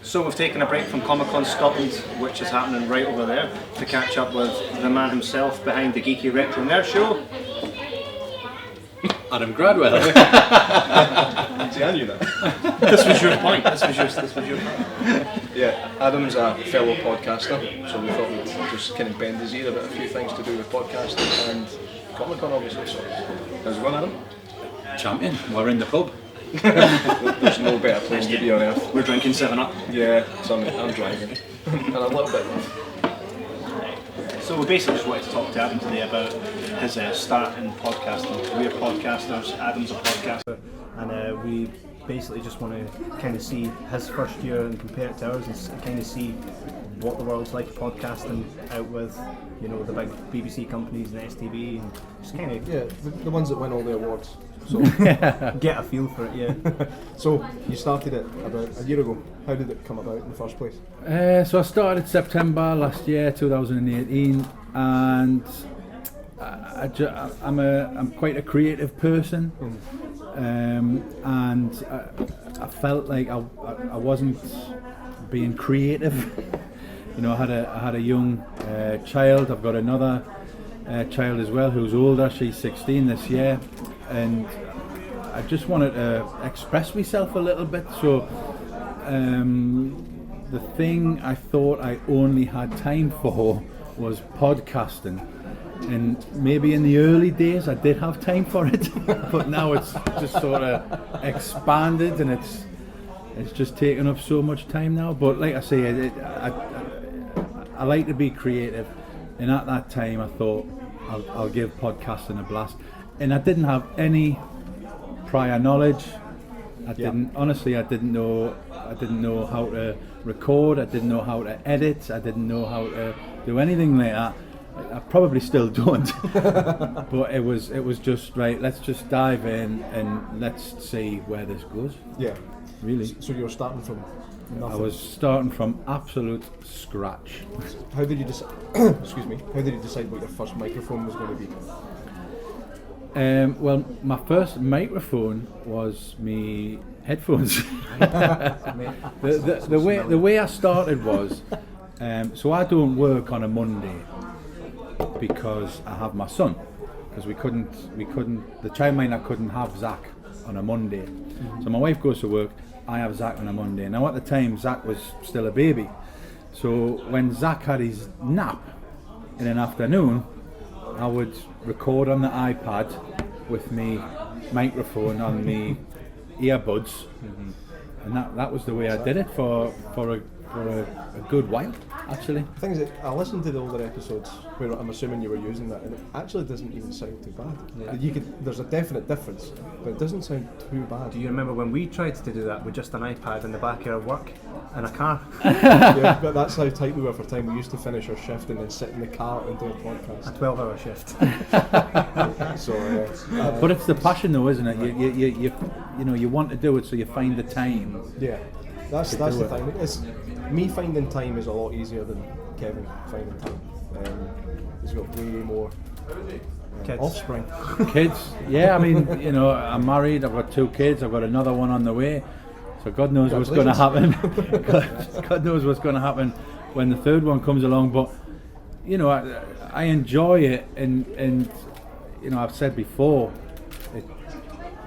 So we've taken a break from Comic-Con Scotland, which is happening right over there, to catch up with the man himself behind the Geeky Retro Nerd Show. Adam Gradwell. See, I knew that. This was your point. This was your point. Yeah, Adam's a fellow podcaster, so we thought we'd just kind of bend his ear about a few things to do with podcasting and Comic-Con, obviously. So, how's it going, Adam? Champion. We're in the pub. There's no better place to be on earth. We're drinking 7-Up. Yeah, so I'm driving. And a little bit left. So we basically just wanted to talk to Adam today about his start in podcasting. We're podcasters, Adam's a podcaster, and we basically just want to kind of see his first year and compare it to ours and kind of see what the world's like podcasting out with, you know, the big BBC companies and STV and just kind of... Yeah, the ones that win all the awards. So get a feel for it, yeah. So you started it about a year ago. How did it come about in the first place? So I started September last year, 2018, and I'm quite a creative person, and I felt like I wasn't being creative. You know, I had a young child. I've got another child as well who's older. She's 16 this year. And I just wanted to express myself a little bit, so the thing I thought I only had time for was podcasting, and maybe in the early days I did have time for it, but now it's just sort of expanded and it's just taken up so much time now. But like I say, I like to be creative, and at that time I thought I'll give podcasting a blast. And I didn't have any prior knowledge. I didn't know how to record. I didn't know how to edit. I didn't know how to do anything like that. I probably still don't. But it was just right. Let's just dive in and let's see where this goes. Yeah, really. So you were starting from nothing. I was starting from absolute scratch. How did you decide? Excuse me. How did you decide what your first microphone was going to be? Well, my first microphone was me headphones. the way I started was, so I don't work on a Monday because I have my son. Because we couldn't. The childminder couldn't have Zach on a Monday. Mm-hmm. So my wife goes to work. I have Zach on a Monday. Now at the time, Zach was still a baby. So when Zach had his nap in an afternoon, I would record on the iPad with me microphone on me earbuds, and that was the way I did it for a good while, actually. The thing is, I listened to the older episodes where I'm assuming you were using that, and it actually doesn't even sound too bad. Yeah. There's a definite difference, but it doesn't sound too bad. Do you remember when we tried to do that with just an iPad in the back of our work in a car? Yeah, but that's how tight we were for time. We used to finish our shift and then sit in the car and do a podcast. A 12-hour shift. So, but it's the passion, though, isn't it? You want to do it, so you find the time. Yeah, that's the thing. It's me finding time is a lot easier than Kevin finding time. He's got way more offspring. Kids, yeah. I mean, I'm married. I've got 2 kids. I've got another one on the way. So God knows what's going to happen. God knows what's going to happen when the third one comes along. But I enjoy it, and I've said before,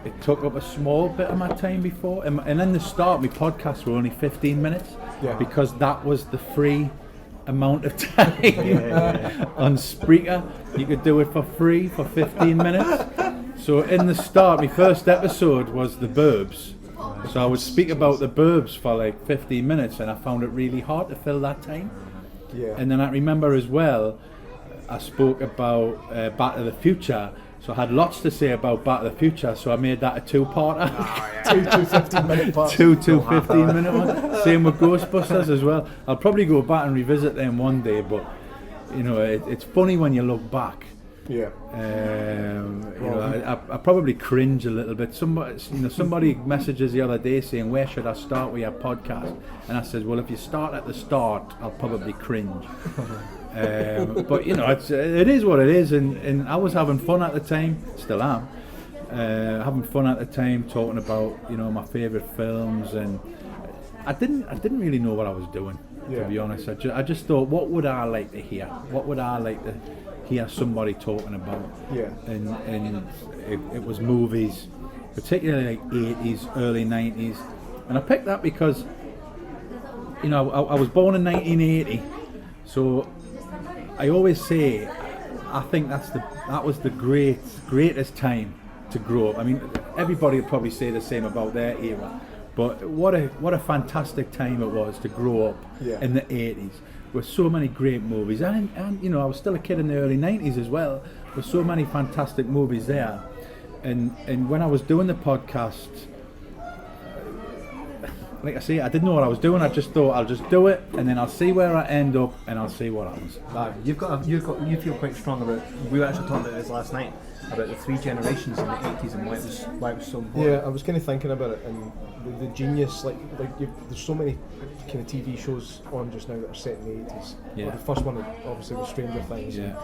it took up a small bit of my time before, and in the start, my podcasts were only 15 minutes because that was the free amount of time on Spreaker. You could do it for free for 15 minutes. So in the start, my first episode was the Burbs. So I would speak about the Burbs for like 15 minutes, and I found it really hard to fill that time. Yeah. And then I remember as well, I spoke about Back to the Future. So I had lots to say about Back to the Future, so I made that a 2-parter. Two 15-minute parts. Two 15-minute ones. Same with Ghostbusters as well. I'll probably go back and revisit them one day, but it's funny when you look back. Yeah. I probably cringe a little bit. Somebody messages the other day saying, "Where should I start with your podcast?" And I said, "Well, if you start at the start, I'll probably cringe." But it is what it is, and I was having fun at the time, still am, having fun at the time, talking about my favourite films, and I didn't really know what I was doing, to be honest. I just thought, what would I like to hear? What would I like to hear somebody talking about? Yeah. And it was movies, particularly like 80s, early 90s. And I picked that because, you know, I was born in 1980, so I always say, I think that was the greatest time to grow up. I mean, everybody would probably say the same about their era. But what a fantastic time it was to grow up in the 80s with so many great movies, and you know, I was still a kid in the early 90s as well, with so many fantastic movies there. And when I was doing the podcast, like I say, I didn't know what I was doing. I just thought, I'll just do it, and then I'll see where I end up, and I'll see what happens. You feel quite strong about. We were actually talking about this last night, about the three generations in the 80s and why it was so important. Yeah, I was kind of thinking about it, and the genius, there's so many kind of TV shows on just now that are set in the 80s. Yeah. Well, the first one, obviously, was Stranger Things. Yeah.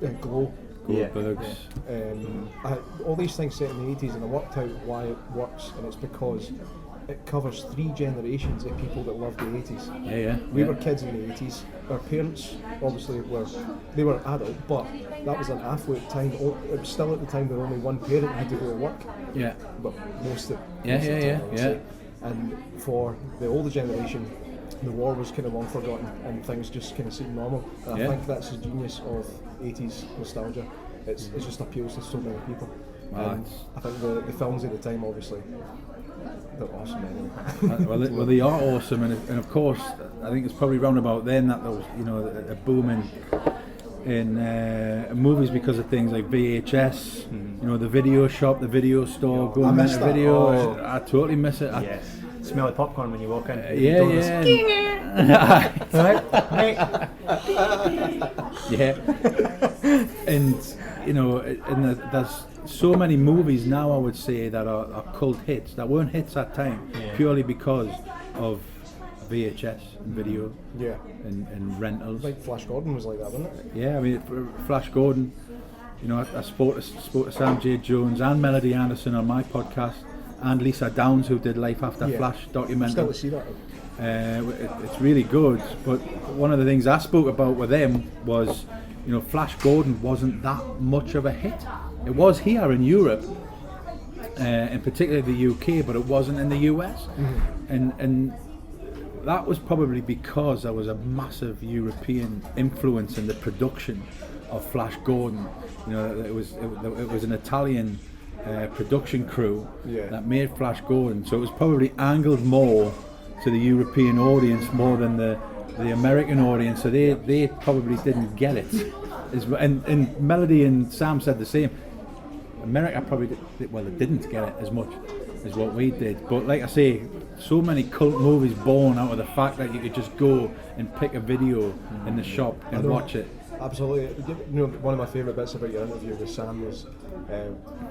That Glow. Goldbergs. All these things set in the 80s, and I worked out why it works, and it's because it covers three generations of people that loved the 80s. We were kids in the 80s. Our parents obviously were adult, but that was an affluent time. It was still at the time where only one parent had to go to work. Yeah. But most of the Yeah. And for the older generation, the war was kind of long forgotten, and things just kind of seemed normal. And I think that's the genius of 80s nostalgia. It just appeals to so many people. And I think the films at the time, obviously, they're awesome anyway. well, they are awesome, and of course, I think it's probably round about then that there was, you know, a boom in movies because of things like VHS, you know, the video shop, the video store, going to video. I totally miss it. Yes. Smell like popcorn when you walk in. And you know, there's so many movies now, I would say, that are cult hits that weren't hits at time purely because of VHS and video and rentals. Like Flash Gordon was like that, wasn't it? Yeah, I mean, Flash Gordon. You know, I spoke to Sam J. Jones and Melody Anderson on my podcast, and Lisa Downs, who did Life After Flash documentary. Still to see that. It's really good, but one of the things I spoke about with them was, you know, Flash Gordon wasn't that much of a hit. It was here in Europe, and particularly the UK, but it wasn't in the US. And that was probably because there was a massive European influence in the production of Flash Gordon. You know, it was an Italian production crew that made Flash Gordon, so it was probably angled more to the European audience more than the American audience. So they probably didn't get it. And Melody and Sam said the same. America probably didn't get it as much as what we did. But like I say, so many cult movies born out of the fact that you could just go and pick a video in the shop and watch it. Absolutely. You know, one of my favourite bits about your interview with Sam was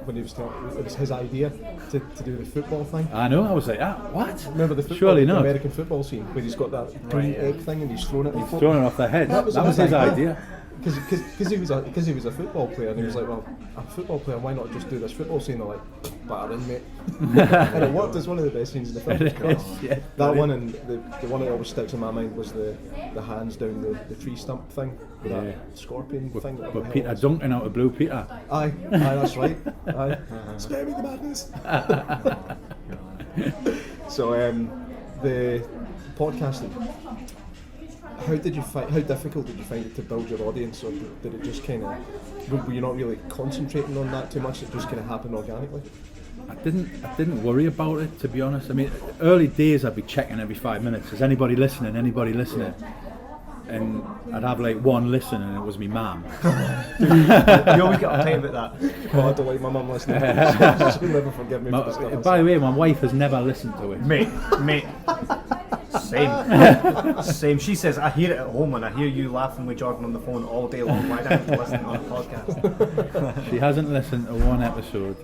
when he was talking. It was his idea to do the football thing. I know. I was like, what? Remember the football, Surely not. American football scene where he's got that green egg thing and he's throwing it. He's throwing it off their head. That was his idea. Because he was a football player, and he was like, well, I'm a football player, why not just do this football scene? They're like, batter in, mate. And it worked as one of the best scenes in the film. That one, and the one that always sticks in my mind was the hands down the tree stump thing, with that scorpion thing. But Peter Duncan out of Blue Peter. Aye, that's right. Aye. Spare me the madness. So, the podcasting. How difficult did you find it to build your audience, or did it just kind of, were you not really concentrating on that too much? It just kind of happened organically? I didn't worry about it, to be honest. I mean, early days I'd be checking every 5 minutes. Is anybody listening? And I'd have like one listen, and it was me mum. You always get uptight about that. Oh, I don't like my mum listening. She'll never forgive me for the stuff. By the way, my wife has never listened to it. Mate. Same. She says, I hear it at home, and I hear you laughing with Jordan on the phone all day long. Why don't you listen on a podcast? She hasn't listened to one episode.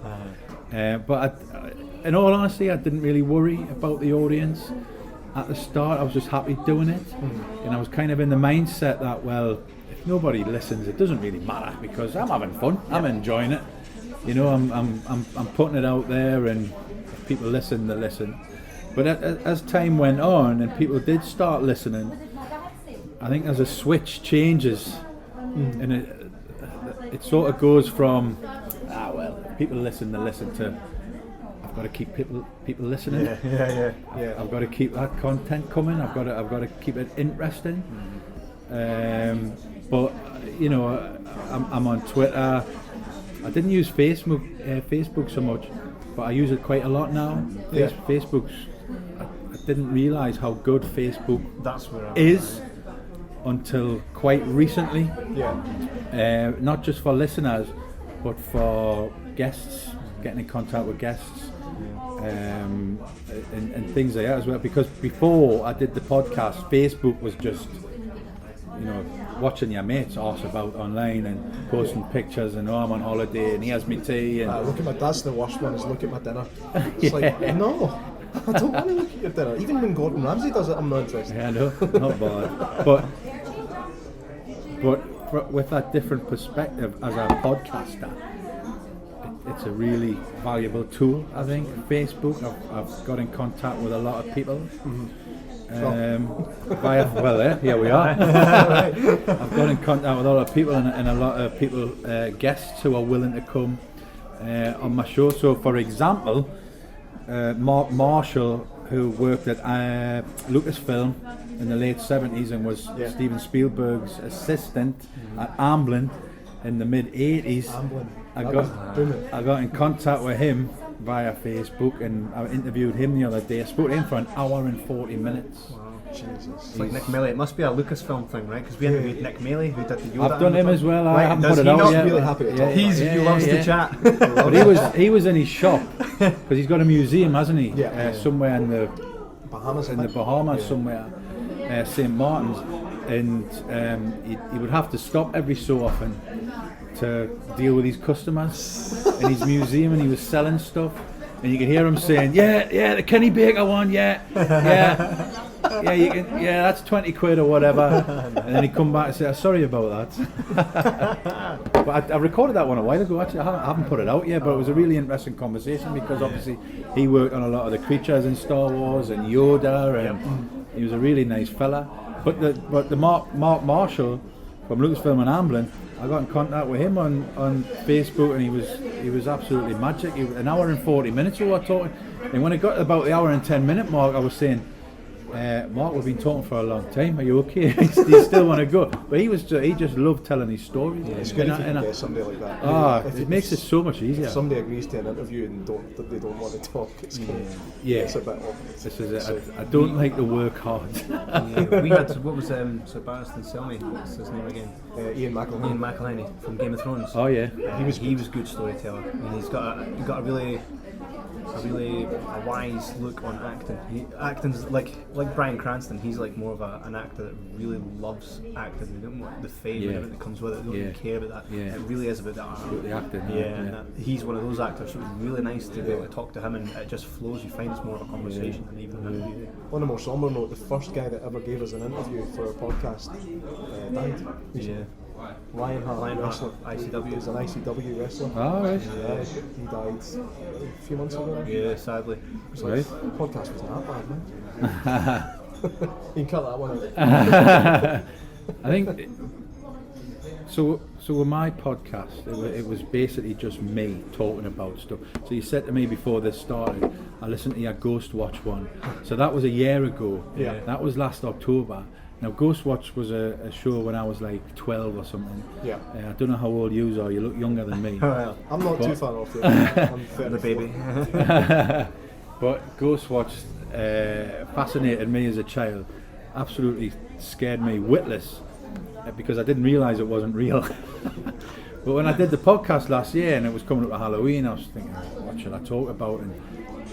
But in all honesty, I didn't really worry about the audience. At the start, I was just happy doing it. And I was kind of in the mindset that, well, if nobody listens, it doesn't really matter, because I'm having fun. I'm enjoying it. You know, I'm putting it out there, and if people listen, they listen. But as time went on and people did start listening, I think as a switch changes, and it sort of goes from people listen to I've got to keep people listening. Yeah. I've got to keep that content coming. I've got to keep it interesting. But you know, I'm on Twitter. I didn't use Facebook so much, but I use it quite a lot now. Yeah. Facebook's. I didn't realise how good Facebook is until quite recently. Yeah. Not just for listeners, but for guests, getting in contact with guests, and things like that as well. Because before I did the podcast, Facebook was just, you know, watching your mates arse about online and posting pictures and I'm on holiday and here's me tea and Look at my, that's the worst one, is look at my dinner. It's like, no, I don't want to look at your dinner. Even when Gordon Ramsay does it, I'm not interested. Yeah, no, not bad. But with that different perspective as a podcaster, it's a really valuable tool, I think. Facebook, I've got in contact with a lot of people. Here we are. I've got in contact with a lot of people and a lot of people, guests who are willing to come on my show. So, for example, Mark Marshall, who worked at Lucasfilm in the late 70s and was Steven Spielberg's assistant at Amblin in the mid 80s. I got in contact with him via Facebook and I interviewed him the other day. I spoke to him for an hour and 40 minutes. Wow. Jesus. It's like Nick Melley. It must be a Lucasfilm thing, right? Because we interviewed Nick Melley, who did the Yoda. I've done him as well. Right, I haven't put it out yet. Really happy to talk. He loves to chat. But he was in his shop because he's got a museum, hasn't he? Somewhere in the Bahamas, somewhere, St. Martin's, and he would have to stop every so often to deal with his customers in his museum, and he was selling stuff, and you could hear him saying, the Kenny Baker one, you can, that's 20 quid or whatever, and then he'd come back and say, sorry about that. But I recorded that one a while ago, actually. I haven't put it out yet, but it was a really interesting conversation because obviously he worked on a lot of the creatures in Star Wars and Yoda, and he was a really nice fella. But the Mark Marshall from Lucasfilm and Amblin, I got in contact with him on Facebook, and he was absolutely magic. An hour and 40 minutes we were talking, and when it got about the hour and 10 minute mark, I was saying, Mark, we've been talking for a long time. Are you okay? Do you still want to go? But he just loved telling his stories. Yeah, it's good if you can get somebody like that. It makes it so much easier. If somebody agrees to an interview and they don't want to talk, it's kind of, it's a bit awkward. This is it. I don't like to work hard. We had, what was Sebastian Selmy? What's his name again? Ian McElhinney from Game of Thrones. Oh yeah. He was a good storyteller, and he's got a really wise look on acting. Acting's like Bryan Cranston. He's like more of an actor that really loves acting. They don't want the fame that comes with it. They don't even care about that. It really is about the art. About the acting. He's one of those actors. So it was really nice to be able to talk to him, and it just flows. You find it's more of a conversation than even an interview. On a more somber note, the first guy that ever gave us an interview for our podcast died. Ryan Hart, wrestler. ICW. He was an ICW wrestler. Oh, right. Yeah, he died a few months ago. Yeah, sadly. So the podcast wasn't that bad, man. You can cut that one out. I think so with my podcast, it was basically just me talking about stuff. So you said to me before this started, I listened to your Ghost Watch one. So that was a year ago. Yeah. That was last October. Now, Ghost Watch was a show when I was like 12 or something. Yeah. I don't know how old you are. You look younger than me. I'm not too far off there. I'm 34. The baby. But Ghost Watch fascinated me as a child. Absolutely scared me witless because I didn't realise it wasn't real. But when I did the podcast last year and it was coming up to Halloween, I was thinking, what should I talk about? And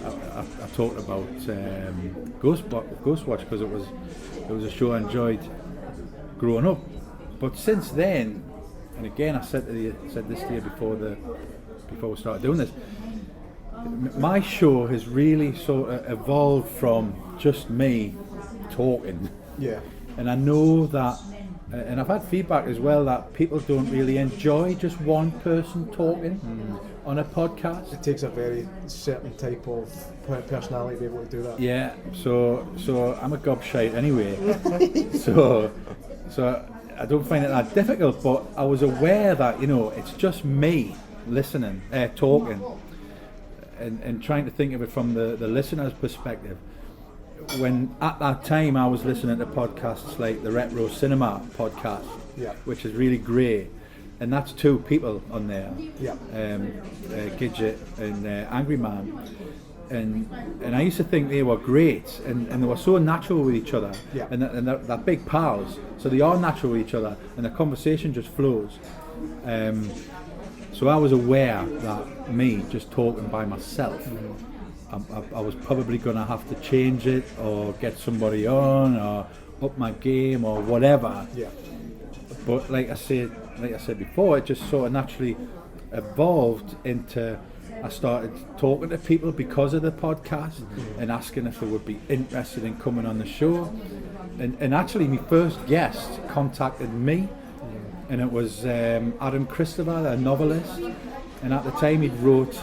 I talked about Ghost Watch because it was a show I enjoyed growing up. But since then, and again I said this to you before we started doing this, my show has really sort of evolved from just me talking. Yeah. And I know that And I've had feedback as well that people don't really enjoy just one person talking on a podcast. It takes a very certain type of personality to be able to do that. Yeah, so I'm a gobshite anyway. so I don't find it that difficult, but I was aware that, you know, it's just me listening, talking, and trying to think of it from the listener's perspective. When at that time I was listening to podcasts like the Retro Cinema podcast, which is really great, and that's two people on there, Gidget and Angry Man, and I used to think they were great, and they were so natural with each other, and they're big pals, so they are natural with each other, and the conversation just flows. So I was aware that me just talking by myself, I was probably going to have to change it or get somebody on or up my game or whatever. Yeah. But like I said before, it just sort of naturally evolved into, I started talking to people because of the podcast and asking if they would be interested in coming on the show. And actually my first guest contacted me, and it was Adam Christopher, a novelist. And at the time he'd wrote,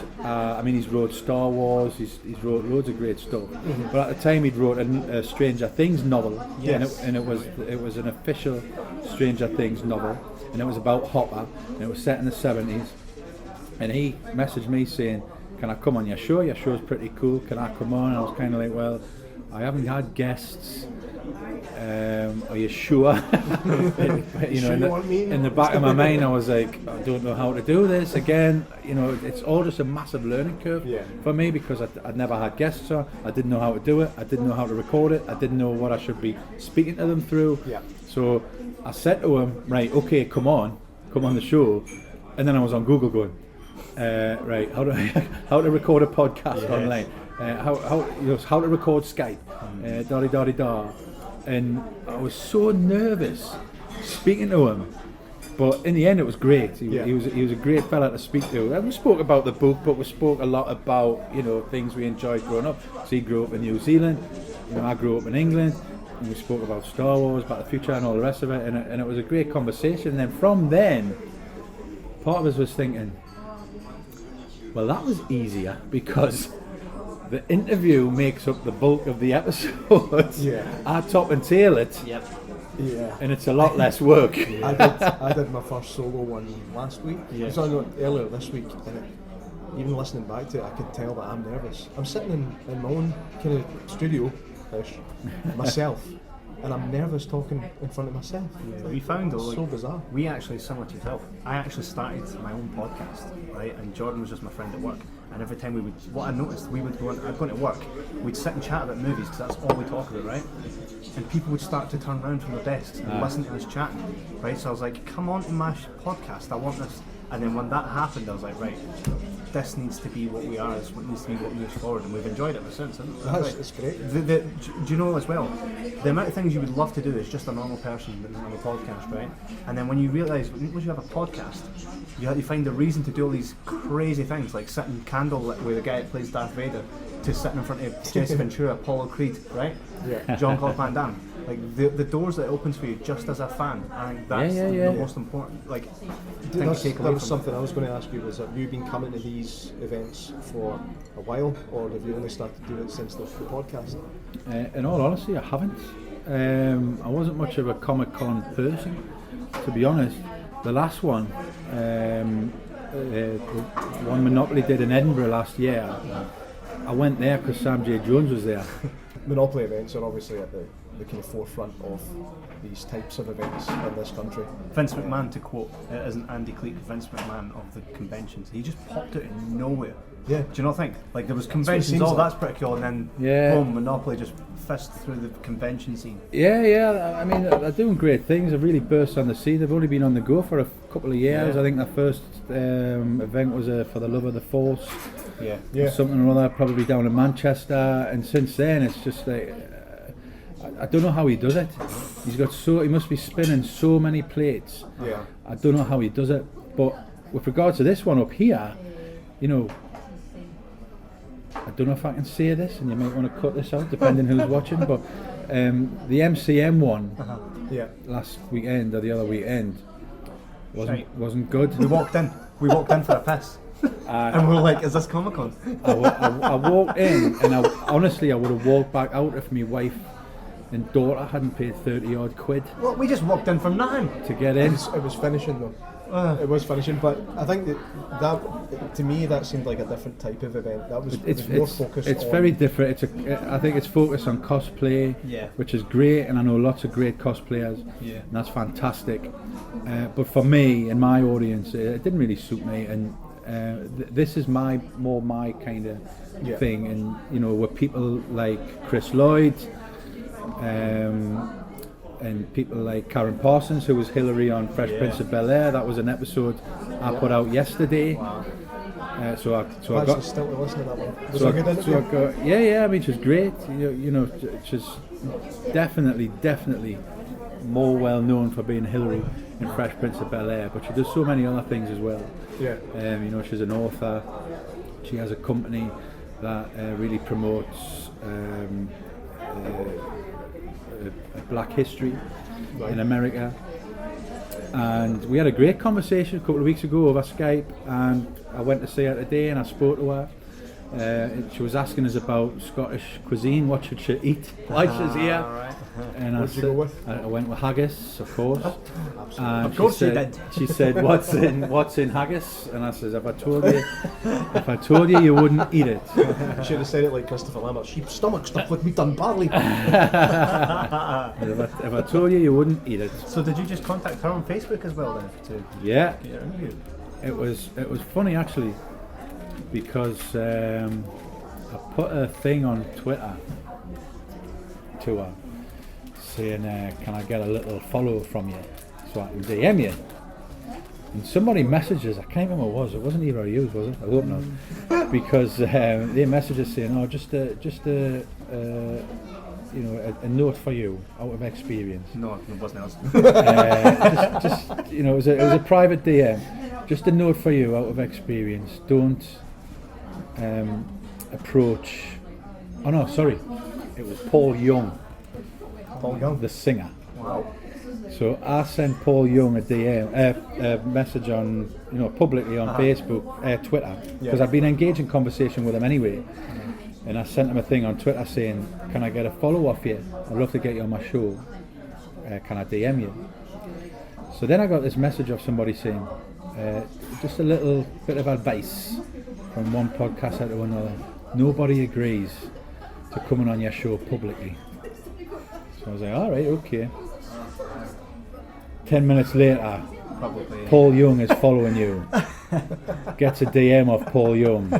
he's wrote Star Wars, he's wrote loads of great stuff. But at the time he'd wrote a Stranger Things novel, and it was an official Stranger Things novel, and it was about Hopper, and it was set in the 70s. And he messaged me saying, "Can I come on your show? Your show's pretty cool. Can I come on?" And I was kind of like, "Well, I haven't had guests. Are you sure?" But, you know, in the back of my mind, I was like, I don't know how to do this again. You know, it's all just a massive learning curve for me, because I'd never had guests on. I didn't know how to do it. I didn't know how to record it. I didn't know what I should be speaking to them through. So I said to him, "Right, okay, come on the show." And then I was on Google going, right, how to record a podcast online, how to record Skype, da-di-da-di-da. And I was so nervous speaking to him, but in the end it was great. He was a great fella to speak to. And we spoke about the book, but we spoke a lot about, you know, things we enjoyed growing up. So he grew up in New Zealand, you know, I grew up in England, and we spoke about Star Wars, Back to the Future and all the rest of it, and it was a great conversation. And then from then, part of us was thinking, well, that was easier, because the interview makes up the bulk of the episodes. I top and tail it, and it's a lot less work. I did my first solo one last week. So I got earlier this week, and even listening back to it, I could tell that I'm nervous. I'm sitting in my own kind of studio-ish myself, and I'm nervous talking in front of myself. We found, though, so bizarre. We actually, similar to yourself, I actually started my own podcast, right? And Jordan was just my friend at work. And every time what I noticed, I'd go into work, we'd sit and chat about movies, because that's all we talk about, right? And people would start to turn around from their desks and listen to us chatting, right? So I was like, come on to my podcast, I want this. And then when that happened, I was like, right, this needs to be what we are, this needs to be what moves forward, and we've enjoyed it ever since. It's great. Do you know as well, the amount of things you would love to do as just a normal person on a podcast, right? And then when you realise, once you have a podcast, you find a reason to do all these crazy things, like sitting candlelit with a guy that plays Darth Vader, to sitting in front of Jesse Ventura, Apollo Creed, right? Jean-Claude Van Damme. Like the doors that it opens for you just as a fan, I think that's the most important thing to take away. That was something I was going to ask you, was that you've been coming to these events for a while, or have you only started doing it since the podcast? In all honesty, I haven't. I wasn't much of a Comic-Con person, to be honest. The last one, the one Monopoly did in Edinburgh last year, I went there because Sam J. Jones was there. Monopoly events are obviously at the kind of forefront of these types of events in this country. Vince McMahon, to quote, it isn't Andy Cleek, Vince McMahon of the conventions. He just popped out of nowhere. Do you not think? Like, there was conventions, that's pretty cool, and then boom, Monopoly just fist through the convention scene. I mean, they're doing great things. They've really burst on the scene. They've only been on the go for a couple of years. I think their first event was For the Love of the Force. Something or other, probably down in Manchester. And since then, it's just like, I don't know how he does it. He must be spinning so many plates. I don't know how he does it. But with regards to this one up here, you know, I don't know if I can say this, and you might want to cut this out depending who's watching, but the MCM one last weekend or the other weekend wasn't good. We walked in for a piss. And we were like, is this Comic-Con? I walked in, and honestly I would have walked back out if my wife and daughter hadn't paid 30 odd quid. Well, we just walked in from nothing To get in. It was finishing though. It was finishing, but I think that to me that seemed like a different type of event. That was more focused. It's on very different. I think it's focused on cosplay, which is great, and I know lots of great cosplayers, and that's fantastic. But for me and my audience, it didn't really suit me, and this is more my kind of thing. And with people like Chris Lloyd. And people like Karen Parsons, who was Hillary on Fresh Prince of Bel-Air. That was an episode I put out yesterday. Wow. So I got still to listen to that one. Was so it a good interview? I got, I mean, she's great. She's definitely more well known for being Hillary in Fresh Prince of Bel-Air, but she does so many other things as well. She's an author. She has a company that really promotes Black history in America, and we had a great conversation a couple of weeks ago over Skype, and I went to see her today and I spoke to her. She was asking us about Scottish cuisine, what should she eat while she's here. Right. And What did you go with? I went with haggis, of course. And of course she you said, did. She said, "What's in haggis?" And I said, "If I told you, you wouldn't eat it." You should have said it like Christopher Lambert. Sheep's stomach stuffed with meat and barley. If I told you wouldn't eat it. So did you just contact her on Facebook as well then? Yeah. Get your interview? It was funny actually, because I put a thing on Twitter to her saying, can I get a little follow from you so I can DM you? And somebody messages, I can't remember what it was. It wasn't either of you, was it? I hope not. Because they messaged us saying, "Oh, just a note for you out of experience." No, it wasn't else. It was a private DM. Just a note for you out of experience. Don't approach. Oh no, sorry. It was Paul Young. Paul Young, the singer. Wow. So I sent Paul Young a DM, a message on, publicly on Facebook, Twitter, because I've been engaged in conversation with him anyway. And I sent him a thing on Twitter saying, "Can I get a follow off you? I'd love to get you on my show. Can I DM you?" So then I got this message of somebody saying, just a little bit of advice from one podcaster to another. Nobody agrees to coming on your show publicly. So I was like, all right, okay. 10 minutes later, Paul Young is following you. Gets a DM off Paul Young.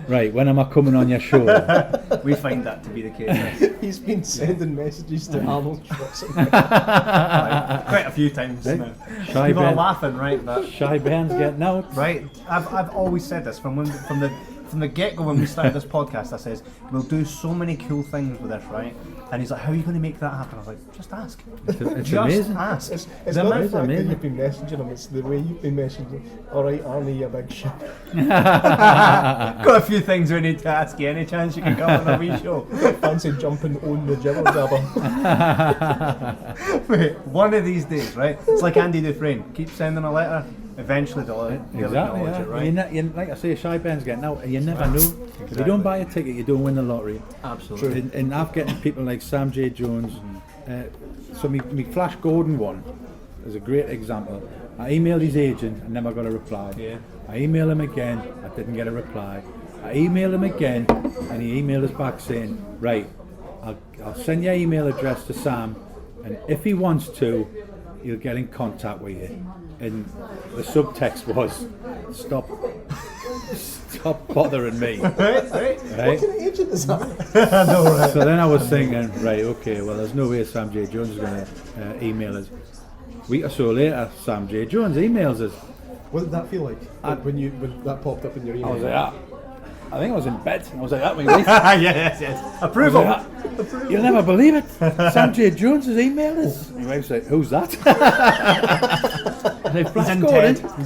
Right, when am I coming on your show? We find that to be the case. He's been sending messages to Arnold Schwarzenegger. Quite a few times now. Ben People are laughing, right? Shy Ben's getting out. Right, I've always said this from the get-go when we started this podcast. I says we'll do so many cool things with this, right? And he's like, "How are you going to make that happen?" I was like, "Just ask." It's just amazing. ask. It's not the fact that you've been messaging him, it's the way you've been messaging. Alright, Arnie, you big shit. Got a few things we need to ask you. Any chance you can come on a wee show? Fancy jumping on the Jibber Jabber. Wait, one of these days, right? It's like Andy Dufresne. Keep sending a letter. Eventually they'll Exactly, acknowledge it, right? Like I say, Shy Ben's getting out, and you never know. Exactly. If you don't buy a ticket, you don't win the lottery. Absolutely. And I've getting people like Sam J. Jones. So me Flash Gordon one is a great example. I emailed his agent, I never got a reply. Yeah. I emailed him again, I didn't get a reply. I emailed him again, and he emailed us back saying, "Right, I'll send your email address to Sam, and if he wants to, he'll get in contact with you." And the subtext was, stop bothering me. Right. What kind of agent is that? I know, right? So then I was thinking, right, okay, well, there's no way Sam J. Jones is going to email us. A week or so later, Sam J. Jones emails us. What did that feel like when that popped up in your email? I was like, I think I was in bed. I was like, that, my wife. Yes. Approval. You'll never believe it. Sam J. Jones has emailed us. My wife's like, who's that? Like, He's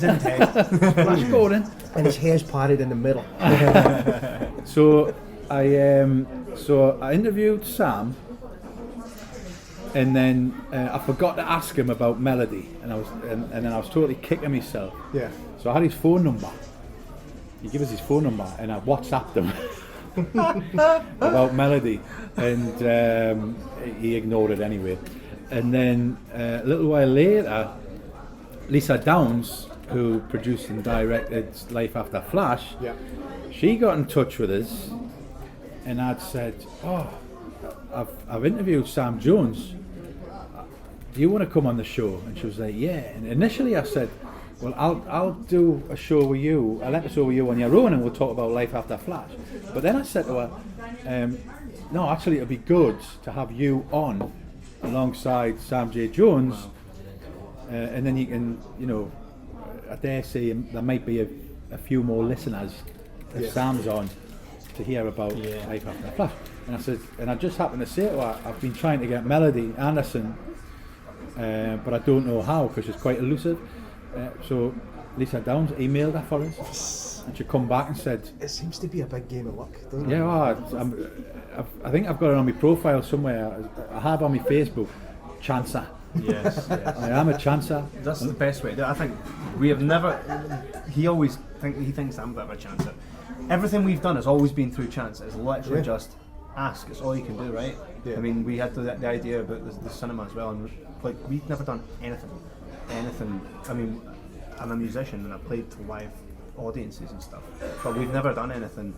in Ted. Flash Gordon. And his hair's parted in the middle. So I interviewed Sam And then I forgot to ask him about Melody, and then I was totally kicking myself. Yeah. So I had his phone number. He gave us his phone number, and I WhatsApped him about Melody, and he ignored it anyway. And then a little while later, Lisa Downs, who produced and directed Life After Flash, she got in touch with us, and I'd said, "Oh, I've interviewed Sam Jones. Do you want to come on the show?" And she was like, "Yeah." And initially I said, "Well, I'll do a show with you, an episode with you on your own, and we'll talk about Life After Flash." But then I said to her, "No, actually, it'd be good to have you on alongside Sam J. Jones, and then you can, I dare say there might be a few more listeners if Sam's on to hear about Life After Flash." And I said, and I just happened to say to her, "I've been trying to get Melody Anderson, but I don't know how because she's quite elusive." So Lisa Downs emailed her for us, and she come back and said, "It seems to be a big game of luck, doesn't it?" Yeah, well, I think I've got it on my profile somewhere. I have on my Facebook, Chancer. Yes. I am a chancer. That's the best way to do it. I think we have never. He always thinks I'm a bit of a chancer. Everything we've done has always been through chance. It's literally just ask. It's all you can do, right? Yeah. I mean, we had the idea about the cinema as well, and like we've never done anything. I mean, I'm a musician and I played to live audiences and stuff, but we've never done anything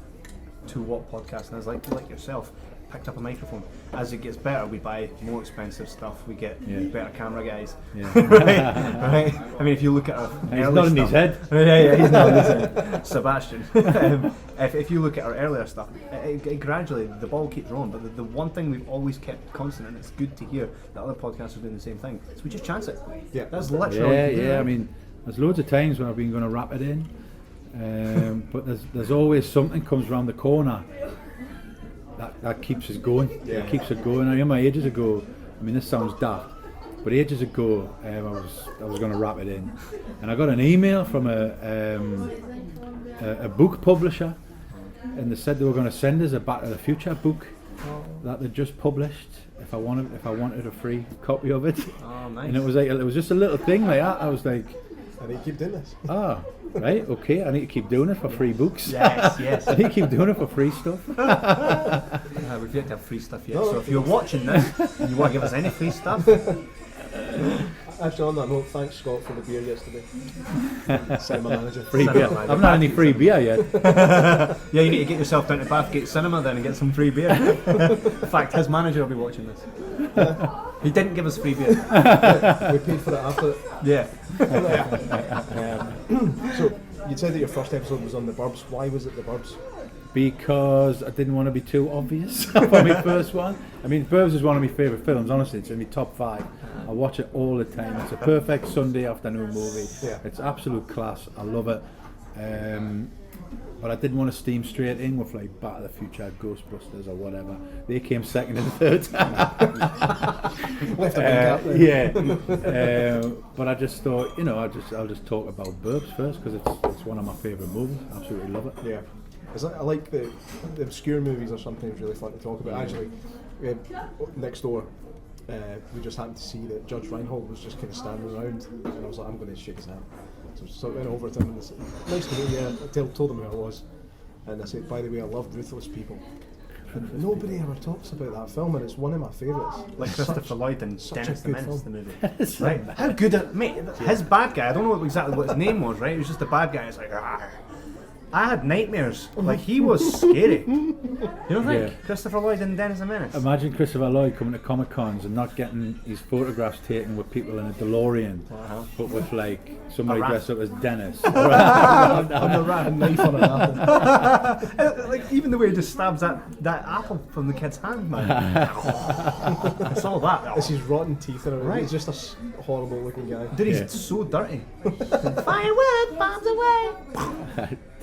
to what podcasting is like yourself. Picked up a microphone. As it gets better, we buy more expensive stuff. We get better camera guys. Yeah. right. I mean, if you look at our he's not in his head. Yeah, he's not in his head. Sebastian. If you look at our earlier stuff, it gradually the ball keeps rolling. But the one thing we've always kept constant, and it's good to hear that other podcasts are doing the same thing, is we just chance it. Yeah, that's literally. Yeah. I mean, there's loads of times when I've been going to wrap it in, but there's always something comes around the corner. That keeps us going. Yeah. It keeps it going. I remember ages ago. I mean, this sounds daft, but ages ago, I was going to wrap it in, and I got an email from a book publisher, and they said they were going to send us a Back to the Future book that they just published. If I wanted a free copy of it, nice. And it was just a little thing like that. I was like, I need to keep doing this. Right, okay, I need to keep doing it for free books. Yes. I need to keep doing it for free stuff. We've yet to have free stuff yet, so if you're watching this and you want to give us any free stuff... Actually, on that note, thanks Scott for the beer yesterday. Cinema manager. Free beer. I haven't had any free beer yet. Yeah, you need to get yourself down to Bathgate Cinema then and get some free beer. In fact, his manager will be watching this. He didn't give us free beer. We paid for it after it. Yeah. So, you said that your first episode was on the Burbs. Why was it the Burbs? Because I didn't want to be too obvious for my first one. I mean, Burbs is one of my favourite films, honestly. It's in my top 5. I watch it all the time. It's a perfect Sunday afternoon movie. Yeah. It's absolute class. I love it. But I didn't want to steam straight in with like Back to the Future, Ghostbusters or whatever. They came second and third. Left a big gap there. But I just thought, I'll just talk about Burbs first because it's one of my favourite movies. Absolutely love it. Yeah. I like the obscure movies are sometimes really fun to talk about. Actually, next door, we just happened to see that Judge Reinhold was just kind of standing around, and I was like, I'm going to shake his hand. So I went over to him and I said, nice to meet you. I told him who I was, and I said, by the way, I love Ruthless People. And nobody ever talks about that film, and it's one of my favourites. Like Christopher Lloyd and Dennis the Menace, the movie. Right? How good, mate, his bad guy, I don't know exactly what his name was, right? He was just a bad guy. It's like, I had nightmares. Like, he was scary. You don't think? Yeah. Christopher Lloyd and Dennis the Menace. Imagine Christopher Lloyd coming to Comic Cons and not getting his photographs taken with people in a DeLorean, but with like somebody dressed up as Dennis. On the rat and knife on an apple. Like, even the way he just stabs that apple from the kid's hand, man. It's all that. It's his rotten teeth and everything. He's just a horrible looking guy. Dude, he's so dirty. Firewood, bombs away.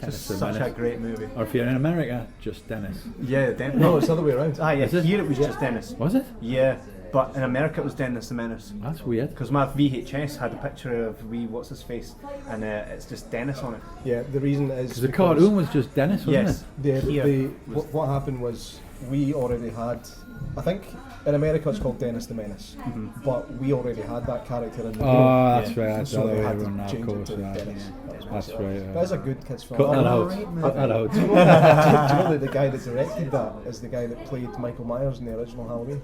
Just such a great movie. Or if you're in America, just Dennis. Yeah, Dennis. No, it's the other way around. Here it was just Dennis. Was it? Yeah, but in America it was Dennis the Menace. That's weird. Because my VHS had a picture of what's his face, and it's just Dennis on it. Yeah, the reason is the cartoon was just Dennis, wasn't it? Yes. What happened was we already had, I think in America it's called Dennis the Menace, but we already had that character in the game. Oh, that's right. That's So the they way had everyone to now change it calls to that. Dennis. That's right. That's a good kids film. Cut that out. Cut that out. Do you know that the guy that directed that is the guy that played Michael Myers in the original Halloween?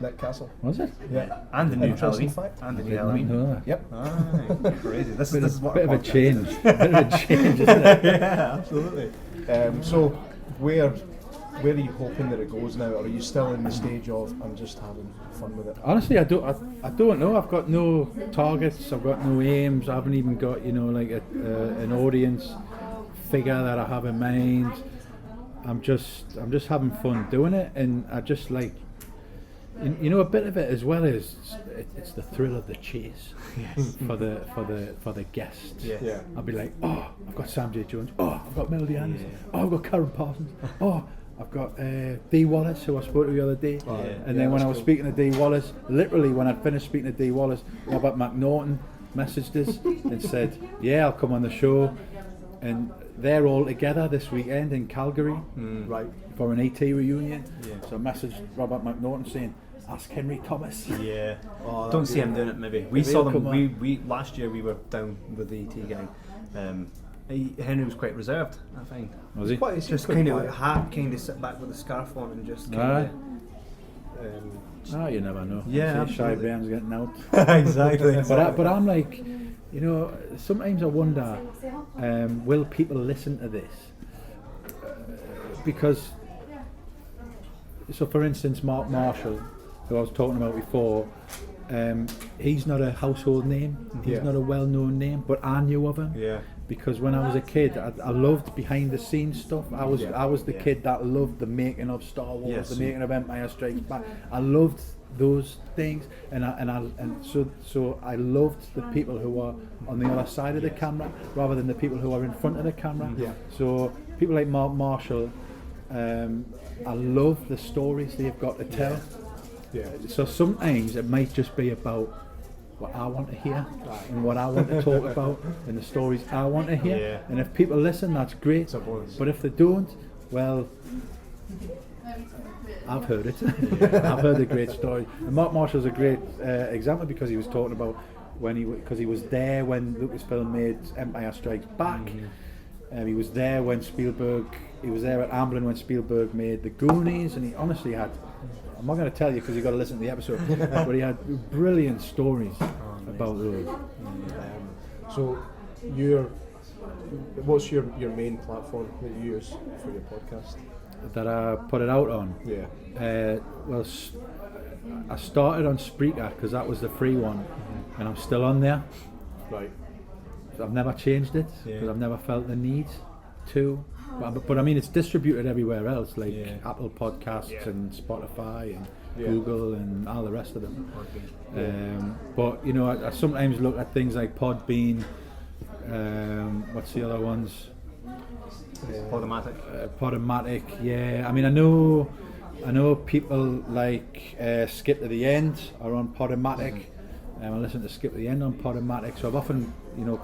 Nick Castle. Was it? Yeah. And the new Interesting Halloween. fact. And the new Did not Halloween. know that. Yep. Ah, crazy. This is what Bit of a podcast change. is. Bit of a change, isn't it? Yeah, absolutely. So where are you hoping that it goes now? Or are you still in the stage of I'm just having fun with it? Honestly, I don't know. I've got no targets. I've got no aims. I haven't even got like an audience figure that I have in mind. I'm just having fun doing it, and I just like, a bit of it as well is it's the thrill of the chase. Yes. for the guests. Yeah. Yeah. I'll be like, oh, I've got Sam J. Jones. Oh, I've got Melody Anderson. Oh, I've got Karen Parsons. Oh, I've got Dee Wallace, who I spoke to the other day. Oh, And then when that's I was cool. speaking to Dee Wallace, literally when I'd finished speaking to Dee Wallace, Robert McNaughton messaged us and said, yeah, I'll come on the show. And they're all together this weekend in Calgary Right. for an ET reunion. Yeah. So I messaged Robert McNaughton saying, ask Henry Thomas. Yeah. Oh, Don't that'd see be- him doing it. Maybe we Maybe saw he'll them. come We last year we were down with the ET gang. Henry was quite reserved, I think. Was he? Quite, Just kind of kind of sit back with the scarf on and just Aye. kind Oh, you never know. Yeah, See, Shy absolutely. Brown's getting out. exactly. But I'm like, sometimes I wonder, will people listen to this? Because, so for instance, Mark Marshall, who I was talking about before, he's not a household name, he's Yeah. not a well-known name, but I knew of him. Yeah. Because when I was a kid, I loved behind-the-scenes stuff. I was the Yeah. kid that loved the making of Star Wars, Yes. the making of Empire Strikes Back. I loved those things, and so I loved the people who were on the other side of the camera rather than the people who are in front of the camera. Yeah. So people like Mark Marshall, I love the stories they've got to tell. Yeah. So sometimes it might just be about what I want to hear and what I want to talk about and the stories I want to hear. Yeah. And if people listen, that's great. It's a bonus. But if they don't, well, I've heard it. I've heard the great story. And Mark Marshall's a great example because he was talking about because he was there when Lucasfilm made Empire Strikes Back. He was there when he was there at Amblin when Spielberg made The Goonies, and he honestly had, I'm not going to tell you because you've got to listen to the episode, but he had brilliant stories about those. So what's your main platform that you use for your podcast? That I put it out on. Yeah. Well, I started on Spreaker because that was the free one, and I'm still on there. Right. I've never changed it because I've never felt the need to. But I mean, it's distributed everywhere else, like Apple Podcasts and Spotify and Google and all the rest of them. But I sometimes look at things like Podbean. What's the other ones? Podomatic, yeah. I mean, I know people like Skip to the End are on Podomatic. I listen to Skip to the End on Podomatic, so I've often,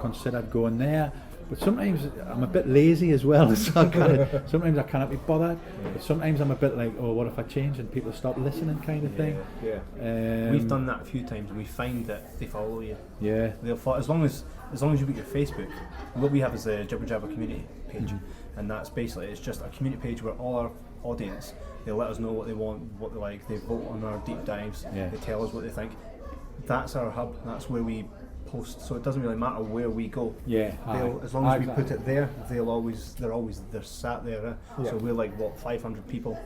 considered going there. But sometimes I'm a bit lazy as well, so sometimes I cannot be bothered. But sometimes I'm a bit like, oh, what if I change and people stop listening, kind of thing. Yeah. We've done that a few times. We find that they follow you. Yeah. They'll follow, as long as you've got your Facebook. What we have is a Jibber community page, and that's basically, it's just a community page where all our audience, they let us know what they want, what they like. They vote on our deep dives. Yeah. They tell us what they think. That's our hub. That's where we post. So it doesn't really matter where we go. Yeah. As long as we put it there, they're sat there. Yeah. So we're like 500 people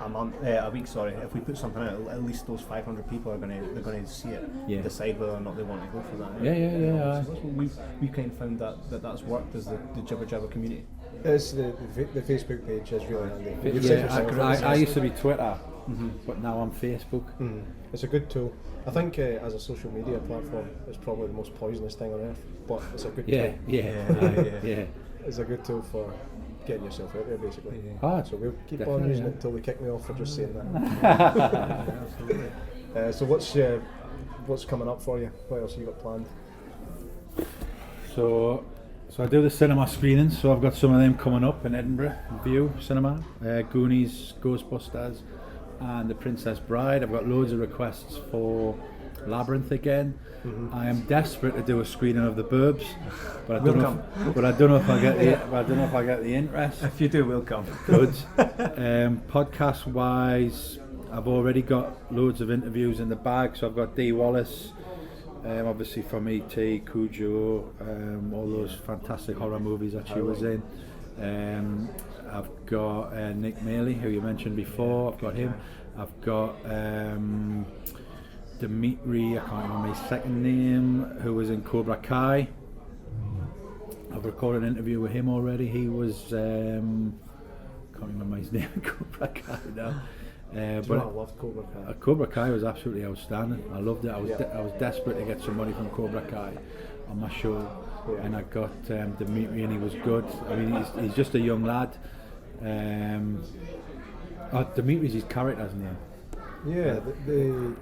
a week. Sorry, if we put something out, at least those 500 people they're going to see it, decide whether or not they want to go for that. Yeah. So that's what we kind of found that's worked as the Jibber community. It's the Facebook page is really handy. You've said yourself, I used to be Twitter, but now I'm Facebook. It's a good tool. I think as a social media platform, it's probably the most poisonous thing on earth, but it's a good tool. Yeah. It's a good tool for getting yourself out there, basically. Hard. So we'll keep Definitely, on using yeah. it until they kick me off for just saying that. Absolutely. So what's coming up for you? What else have you got planned? So So I do the cinema screenings, so I've got some of them coming up in Edinburgh View Cinema, Goonies, Ghostbusters and The Princess Bride. I've got loads of requests for Labyrinth again. I am desperate to do a screening of The Burbs, but I don't know if I get the interest. If you do, we'll come. Good. Podcast wise, I've already got loads of interviews in the bag. So I've got Dee Wallace, obviously from E.T., Cujo, all those fantastic horror movies that she was in. I've got Nick Maley, who you mentioned before. I've got him. I've got Dimitri, I can't remember his second name, who was in Cobra Kai. I've recorded an interview with him already. He was, can't remember his name in Cobra Kai now. But I loved Cobra Kai. Cobra Kai was absolutely outstanding. I loved it. I was desperate to get somebody from Cobra Kai on my show, and I got Dimitri, and he was good. I mean, he's just a young lad. Dimitri's his character, isn't he? Yeah,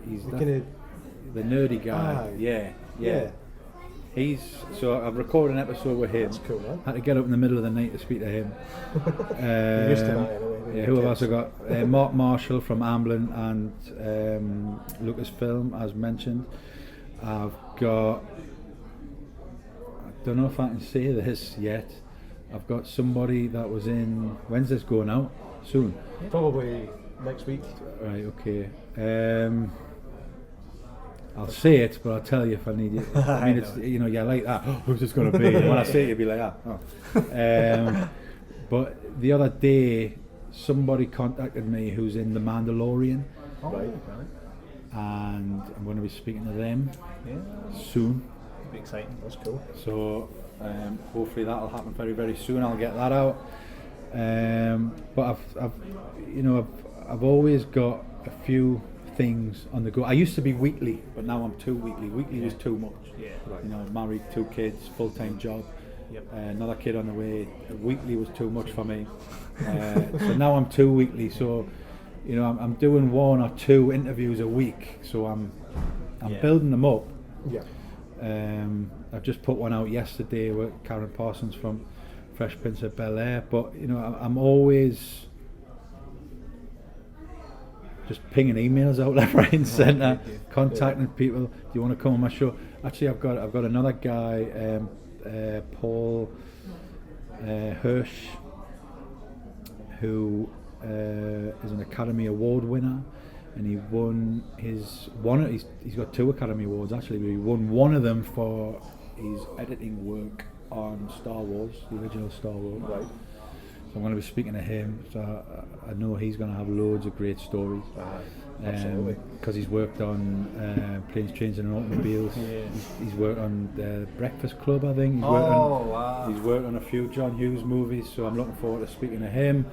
he's the kind of the nerdy guy. Yeah. So I've recorded an episode with him. That's cool, man. Had to get up in the middle of the night to speak to him. You're used to that anyway. Yeah, who have I also got? Mark Marshall from Amblin and Lucasfilm, as mentioned. I've got, I don't know if I can say this yet. I've got somebody that was in, when's this going out? Soon? Probably next week. Right, okay. I'll say it, but I'll tell you if I need it. I mean, it's, you know, you're like that. Oh, who's this going to be? And when I say it, you'll be like that. Oh. But the other day, somebody contacted me who's in The Mandalorian. Oh, right. And I'm going to be speaking to them soon. It'll be exciting. That's cool. So hopefully that'll happen very, very soon. I'll get that out. But I've always got a few things on the go. I used to be weekly, but now I'm too weekly. Weekly was too much. Yeah. Right. You know, married, 2 kids, full-time job. Yep. Another kid on the way. Weekly was too much for me. So now I'm 2 weekly. So, you know, I'm doing 1 or 2 interviews a week. So I'm building them up. Yeah. I've just put one out yesterday with Karen Parsons from Fresh Prince of Bel-Air. But, you know, I'm always just pinging emails out left, right and centre, contacting people. Do you want to come on my show? Actually, I've got another guy, Paul Hirsch, who is an Academy Award winner, and he won he's got 2 Academy Awards actually, but he won one of them for his editing work on Star Wars, the original Star Wars. Right. So I'm going to be speaking to him, so I know he's going to have loads of great stories. Absolutely. Because he's worked on Planes, Trains and Automobiles. He's worked on the Breakfast Club, I think. He's worked on a few John Hughes movies, so I'm looking forward to speaking to him.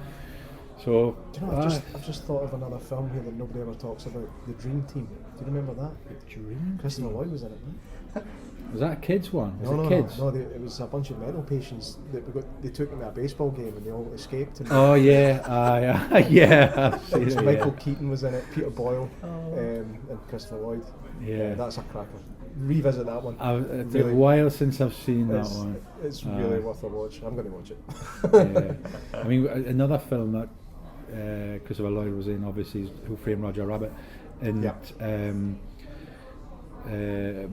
So, do you know, I've just thought of another film here that nobody ever talks about, The Dream Team. Do you remember that? The Dream Christopher Lloyd was in it, man. Was that a kids one? No, it was a bunch of mental patients that they took them to a baseball game and they all escaped. And oh yeah, yeah. Michael Keaton was in it, Peter Boyle, and Christopher Lloyd. Yeah, that's a cracker. Revisit that one. It's a while since I've seen that one. It's really worth a watch. I'm going to watch it. I mean, another film that Christopher Lloyd was in, obviously, is Who Framed Roger Rabbit, and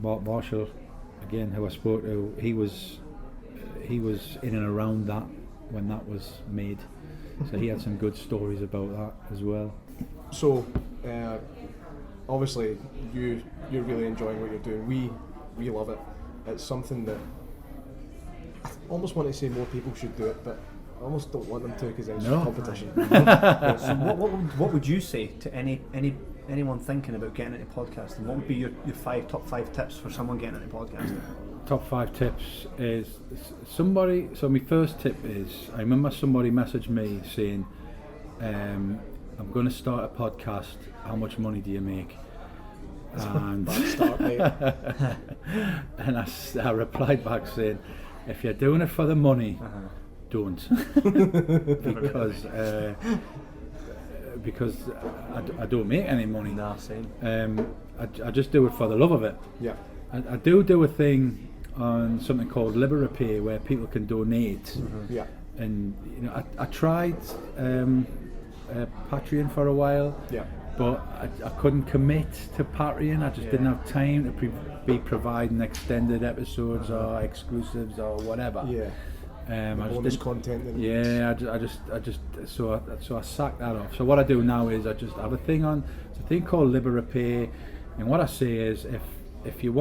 Mark Marshall, again, who I spoke to, he was in and around that when that was made, so he had some good stories about that as well. So, obviously, you're really enjoying what you're doing. We love it. It's something that I almost want to say more people should do it, but I almost don't want them to because it's competition. So what would you say to anyone thinking about getting into podcasting? What would be your top 5 tips for someone getting into podcasting? Top 5 tips is somebody. So my first tip is, I remember somebody messaged me saying, "I'm going to start a podcast. How much money do you make?" And and I replied back saying, "If you're doing it for the money, don't," because I don't make any money. Nah, same. I just do it for the love of it. Yeah. I do a thing on something called Liberapay where people can donate. Yeah. And I tried Patreon for a while. Yeah. But I couldn't commit to Patreon. I just didn't have time to be providing extended episodes or exclusives or whatever. Yeah. I just bonus didn't- content. And Yeah, so I sacked that off. So what I do now is I just have a thing called Liberapay, and what I say is if you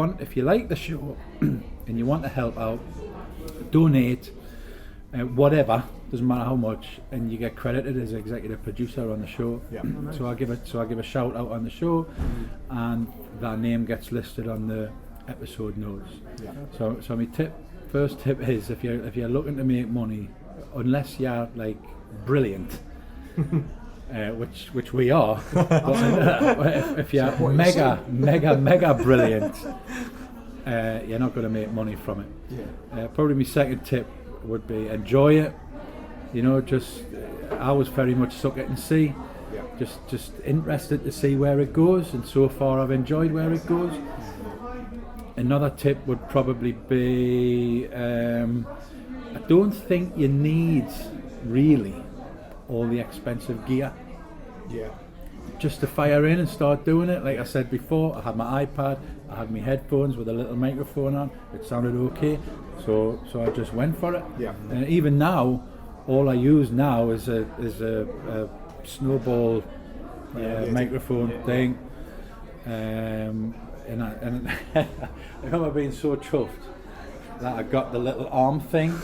like the show and you want to help out, donate, whatever, doesn't matter how much, and you get credited as executive producer on the show. Yeah. So I give a shout out on the show, and that name gets listed on the episode notes. Yeah. So my first tip is if you're looking to make money, unless you're like brilliant, which we are, but if you're mega brilliant, you're not going to make money from it. Yeah. Probably my second tip would be enjoy it. Just I was very much suck it and see. Yeah. Just interested to see where it goes, and so far I've enjoyed where it goes. Another tip would probably be I don't think you need really all the expensive gear Yeah. just to fire in and start doing it. Like I said before, I had my iPad, I had my headphones with a little microphone on, it sounded okay, so I just went for it. Yeah. And even now, all I use now is a snowball microphone thing. And I remember being so chuffed that I got the little arm thing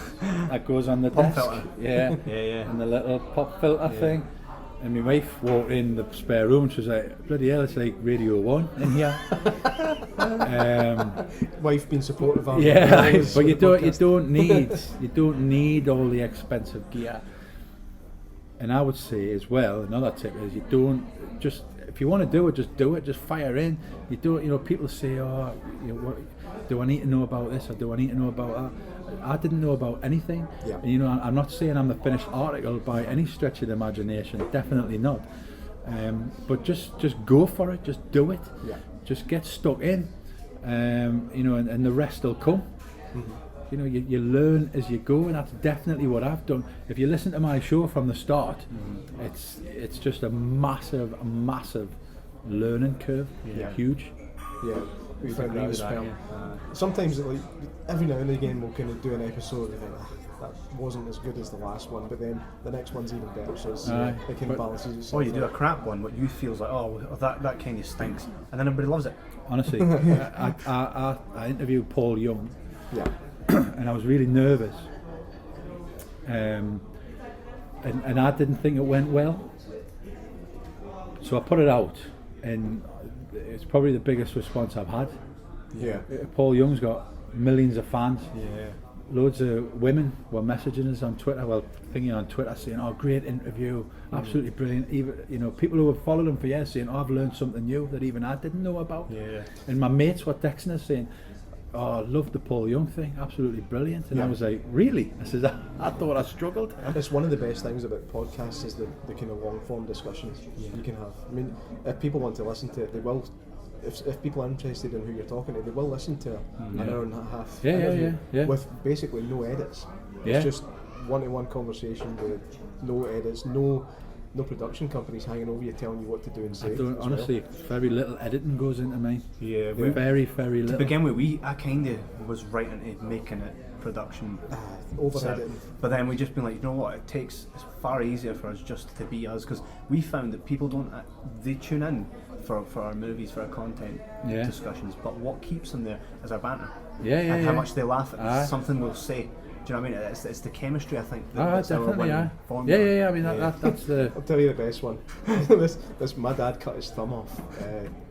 that goes on the Pop desk. filter. Yeah. And the little pop filter thing. And my wife walked in the spare room and she was like, bloody hell, it's like Radio 1 in here. Wife being supportive of Yeah, it. but you don't need all the expensive gear. And I would say as well, another tip is you don't just, if you want to do it, just fire in. You don't, people say, what, do I need to know about this or do I need to know about that? I didn't know about anything. Yeah. And, I'm not saying I'm the finished article by any stretch of the imagination, definitely not. But just go for it, just do it. Yeah. Just get stuck in, and the rest will come. Mm-hmm. You learn as you go, and that's definitely what I've done. If you listen to my show from the start, it's just a massive learning curve. Yeah. Huge. Yeah, we found that as well. Sometimes, like, every now and again, we'll kind of do an episode and think, that wasn't as good as the last one, but then the next one's even better, so it kind of balances itself. Or you do a crap one, what you feel's like, that kind of stinks, and then everybody loves it. Honestly, I interviewed Paul Young, Yeah. and I was really nervous, and I didn't think it went well, so I put it out, and it's probably the biggest response I've had. Yeah. Paul Young's got millions of fans. Yeah. Loads of women were messaging us on Twitter, thinking on Twitter saying, "Oh, great interview, absolutely brilliant." Even people who have followed him for years saying, "Oh, I've learned something new that even I didn't know about." Yeah. And my mates were texting us saying, "Oh, I love the Paul Young thing, absolutely brilliant." And I Yeah. was like, "Really?" I said, "I thought I struggled." It's one of the best things about podcasts is the kind of long form discussions you can have. I mean, if people want to listen to it, they will. If people are interested in who you're talking to, they will listen to an hour and a half interview with basically no edits. It's just one-to-one conversation with no edits, no production companies hanging over you telling you what to do and say. Honestly, very little editing goes into mine. Yeah, very little. To begin with, I kind of was right into making it production over set. editing. But then we just been like, you know what, it's far easier for us just to be us, because we found that people they tune in for our movies, for our content discussions, but what keeps them there is our banter and how much they laugh at something we'll say. Do you know what I mean? It's the chemistry, I think, that's our winning formula. I mean that's the. I'll tell you the best one. this my dad cut his thumb off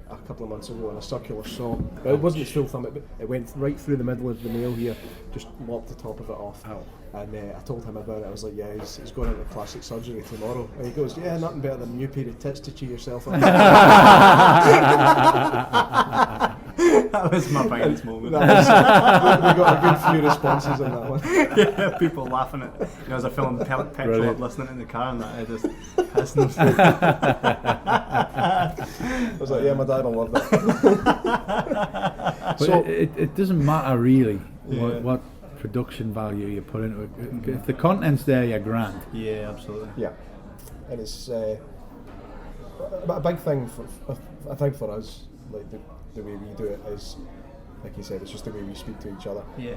a couple of months ago on a circular saw. But it wasn't his full thumb. It went right through the middle of the nail here, just lopped the top of it off. Ow. And I told him about it. I was like, yeah, he's going into plastic surgery tomorrow. And he goes, yeah, nothing better than a new pair of tits to cheer yourself up. That was my finest moment. We got a good few responses on that one. Yeah, people laughing at, as I filmed petrol up listening in the car and that, I just pissing them. I was like, yeah, my dad will love that. But so it doesn't matter really what production value you put into it. If the content's there, you're grand. Yeah, absolutely. Yeah, and it's a big thing I think for us, like the way we do it is, like you said, it's just the way we speak to each other. Yeah.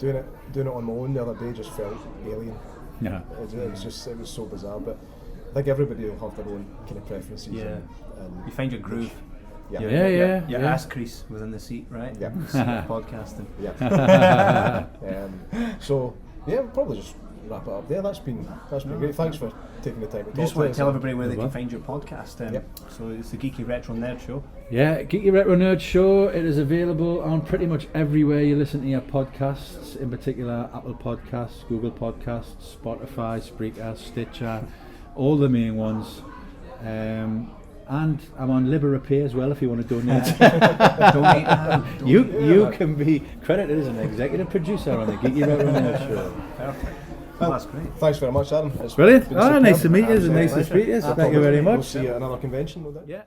Doing it on my own the other day just felt alien. Yeah. It was so bizarre, but I think everybody will have their own kind of preferences. Yeah. And You find your groove. Yeah. Your ass crease within the seat, right? Yeah. Podcasting. Yeah. So yeah, we'll probably just wrap it up there. That's been great. Thanks for taking the time to talk. Just want to tell everybody where they Well. can find your podcast. So it's the Geeky Retro Nerd Show. Yeah, Geeky Retro Nerd Show. It is available on pretty much everywhere you listen to your podcasts, in particular Apple Podcasts, Google Podcasts, Spotify, Spreaker, Stitcher, all the main ones. And I'm on Liberapay as well if you want to donate. You can be credited as an executive producer on the Geeky Retro Nerd Show. Perfect. Well, that's great. Thanks very much, Adam. It's Brilliant. been superb. Nice to meet you. Nice to speak to you. Thank you very much. We'll see you at another convention, no doubt. Yeah.